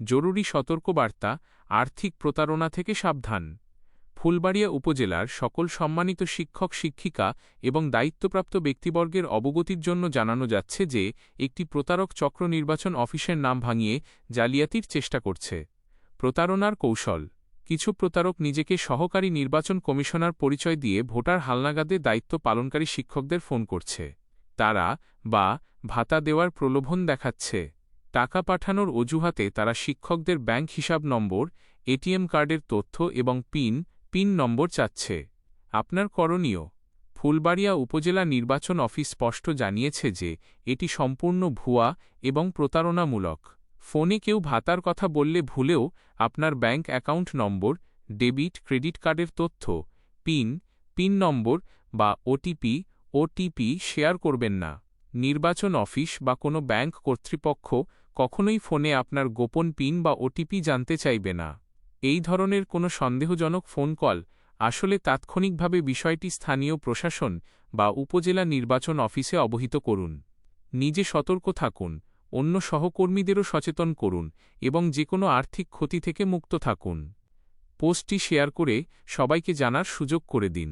জরুরি সতর্কবার্তা, আর্থিক প্রতারণা থেকে সাবধান। ফুলবাড়িয়া উপজেলার সকল সম্মানিত শিক্ষক শিক্ষিকা এবং দায়িত্বপ্রাপ্ত ব্যক্তিবর্গের অবগতির জন্য জানানো যাচ্ছে যে একটি প্রতারক চক্র নির্বাচন অফিসের নাম ভাঙিয়ে জালিয়াতির চেষ্টা করছে। প্রতারণার কৌশল: কিছু প্রতারক নিজেকে সহকারী নির্বাচন কমিশনার পরিচয় দিয়ে ভোটার হালনাগাদে দায়িত্ব পালনকারী শিক্ষকদের ফোন করছে। তারা ভাতা দেওয়ার প্রলোভন দেখাচ্ছে। টাকা পাঠানোর অজুহাতে তারা শিক্ষকদের ব্যাংক হিসাব নম্বর, এটিএম কার্ডের তথ্য এবং পিন নম্বর চাচ্ছে। আপনার করণীয়: ফুলবাড়িয়া উপজেলা নির্বাচন অফিস স্পষ্ট জানিয়েছে যে এটি সম্পূর্ণ ভুয়া এবং প্রতারণামূলক। ফোনে কেউ ভাতার কথা বললে ভুলেও আপনার bank account number, debit credit কার্ডের তথ্য, পিন নম্বর বা ওটিপি শেয়ার করবেন না। নির্বাচন অফিস বা কোনো ব্যাংক কর্তৃপক্ষ কখনোই ফোনে আপনার গোপন পিন বা ওটিপি জানতে চাইবে না। এই ধরনের কোনো সন্দেহজনক ফোন কল আসলে তাৎক্ষণিকভাবে বিষয়টি স্থানীয় প্রশাসন বা উপজেলা নির্বাচন অফিসে অবহিত করুন। নিজে সতর্ক থাকুন, অন্য সহকর্মীদেরও সচেতন করুন এবং যেকোনো আর্থিক ক্ষতি থেকে মুক্ত থাকুন। পোস্টটি শেয়ার করে সবাইকে জানার সুযোগ করে দিন।